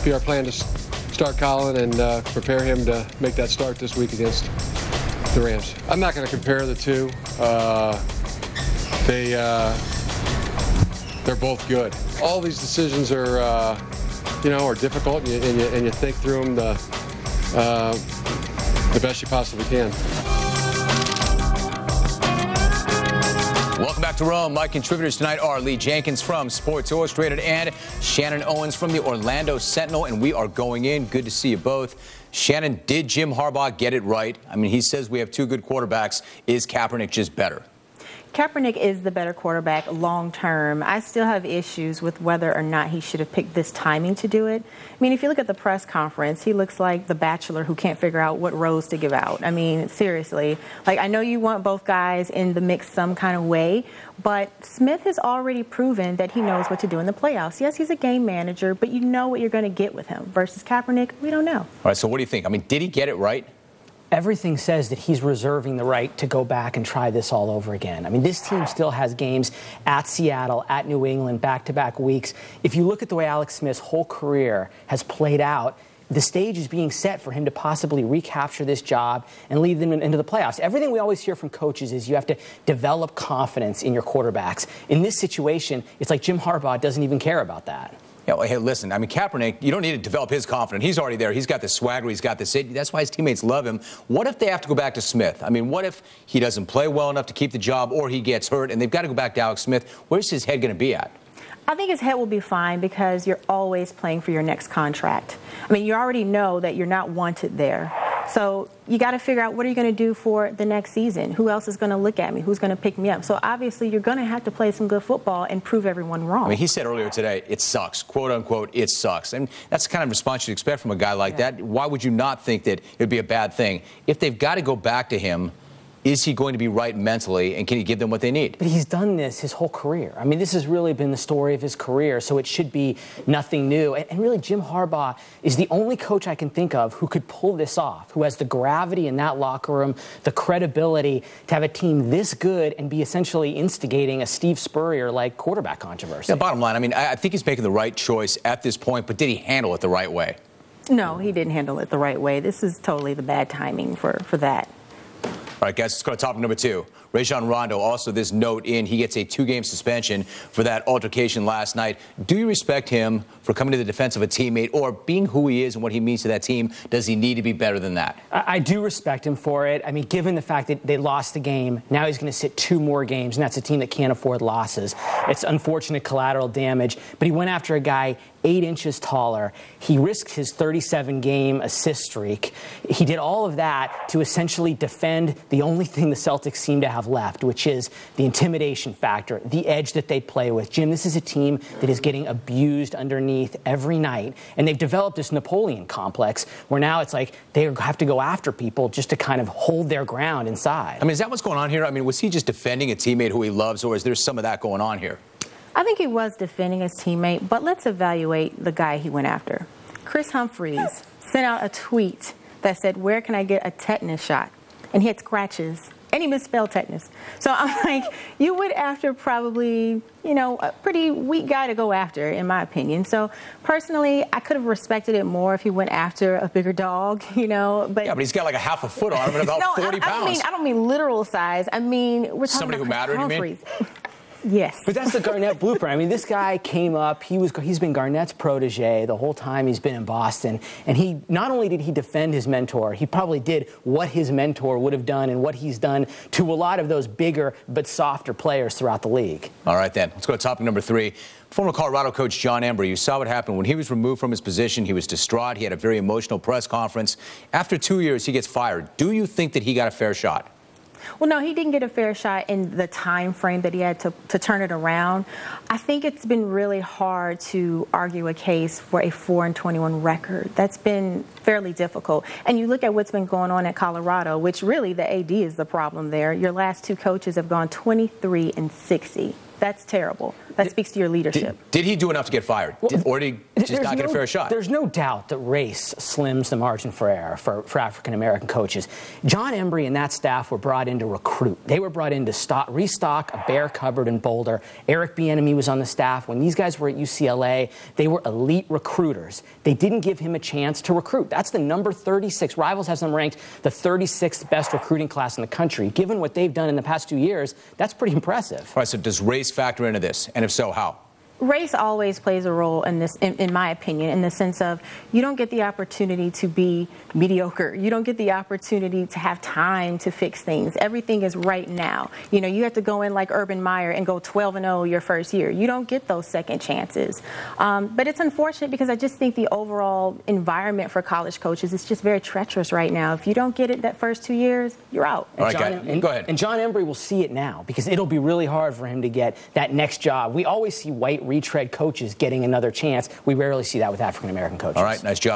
be our plan to start Colin and prepare him to make that start this week against the Rams. I'm not going to compare the two. They're both good. All these decisions are, are difficult, and you think through them the best you possibly can. Welcome back to Rome. My contributors tonight are Lee Jenkins from Sports Illustrated and Shannon Owens from the Orlando Sentinel, and we are going in. Good to see you both. Shannon, did Jim Harbaugh get it right? I mean, he says we have two good quarterbacks. Is Kaepernick just better? Kaepernick is the better quarterback long term. I still have issues with whether or not he should have picked this timing to do it. I mean, if you look at the press conference, he looks like the bachelor who can't figure out what rose to give out. I mean, seriously. Like, I know you want both guys in the mix some kind of way, but Smith has already proven that he knows what to do in the playoffs. Yes, he's a game manager, but you know what you're going to get with him. Versus Kaepernick, we don't know. All right, so what do you think? I mean, did he get it right? Everything says that he's reserving the right to go back and try this all over again. I mean, this team still has games at Seattle, at New England, back-to-back weeks. If you look at the way Alex Smith's whole career has played out, the stage is being set for him to possibly recapture this job and lead them into the playoffs. Everything we always hear from coaches is you have to develop confidence in your quarterbacks. In this situation, it's like Jim Harbaugh doesn't even care about that. Yeah, well, hey, listen, I mean, Kaepernick, you don't need to develop his confidence. He's already there. He's got the swagger. He's got the city. That's why his teammates love him. What if they have to go back to Smith? I mean, what if he doesn't play well enough to keep the job or he gets hurt and they've got to go back to Alex Smith? Where's his head going to be at? I think his head will be fine because you're always playing for your next contract. I mean, you already know that you're not wanted there. So you got to figure out what are you going to do for the next season? Who else is going to look at me? Who's going to pick me up? So obviously you're going to have to play some good football and prove everyone wrong. I mean, he said earlier today, it sucks, quote unquote, it sucks. And that's the kind of response you'd expect from a guy like that. Why would you not think that it would be a bad thing? If they've got to go back to him, is he going to be right mentally, and can he give them what they need? But he's done this his whole career. I mean, this has really been the story of his career, so it should be nothing new. And really, Jim Harbaugh is the only coach I can think of who could pull this off, who has the gravity in that locker room, the credibility to have a team this good and be essentially instigating a Steve Spurrier-like quarterback controversy. Yeah, bottom line, I mean, I think he's making the right choice at this point, but did he handle it the right way? No, he didn't handle it the right way. This is totally the bad timing for that. All right, guys, let's go to topic number 2. Rajon Rondo, also this note in, he gets a 2-game suspension for that altercation last night. Do you respect him for coming to the defense of a teammate, or being who he is and what he means to that team, does he need to be better than that? I do respect him for it. I mean, given the fact that they lost the game, now he's going to sit 2 more games, and that's a team that can't afford losses. It's unfortunate collateral damage, but he went after a guy 8 inches taller. He risked his 37-game assist streak. He did all of that to essentially defend the only thing the Celtics seem to have left, which is the intimidation factor, the edge that they play with. Jim, this is a team that is getting abused underneath every night, and they've developed this Napoleon complex where now it's like they have to go after people just to kind of hold their ground inside. I mean, is that what's going on here? I mean, was he just defending a teammate who he loves, or is there some of that going on here? I think he was defending his teammate, but let's evaluate the guy he went after. Chris Humphries sent out a tweet that said, "Where can I get a tetanus shot?" And he had scratches, and he misspelled tetanus. So I'm like, you went after probably, a pretty weak guy to go after, in my opinion. So personally, I could have respected it more if he went after a bigger dog, But yeah, but he's got like a half a foot on him and about 40 pounds. I don't mean literal size. I mean, we're talking somebody about who mattered, Humphries. you mean? Yes. But that's the Garnett blueprint. I mean, this guy came up. He's been Garnett's protege the whole time he's been in Boston. And he not only did he defend his mentor, he probably did what his mentor would have done and what he's done to a lot of those bigger but softer players throughout the league. All right, then. Let's go to topic number 3. Former Colorado coach John Embry, you saw what happened when he was removed from his position. He was distraught. He had a very emotional press conference. After 2 years, he gets fired. Do you think that he got a fair shot? Well, no, he didn't get a fair shot in the time frame that he had to turn it around. I think it's been really hard to argue a case for a 4-21 record. That's been fairly difficult. And you look at what's been going on at Colorado, which really the AD is the problem there. Your last 2 coaches have gone 23-60. That's terrible. That speaks to your leadership. Did he do enough to get fired? Or did he just not get a fair shot? There's no doubt that race slims the margin for error for African-American coaches. John Embry and that staff were brought in to recruit. They were brought in to restock a bare cupboard in Boulder. Eric Bieniemy was on the staff. When these guys were at UCLA, they were elite recruiters. They didn't give him a chance to recruit. That's the number 36. Rivals has them ranked the 36th best recruiting class in the country. Given what they've done in the past 2 years, that's pretty impressive. All right, so does race factor into this? And if so, how? Race always plays a role in this, in my opinion, in the sense of you don't get the opportunity to be mediocre. You don't get the opportunity to have time to fix things. Everything is right now. You know, you have to go in like Urban Meyer and go 12-0 your first year. You don't get those second chances. But it's unfortunate because I just think the overall environment for college coaches is just very treacherous right now. If you don't get it that first 2 years, you're out. All right, go ahead. And John Embry will see it now because it'll be really hard for him to get that next job. We always see white retread coaches getting another chance. We rarely see that with African-American coaches. All right, nice job.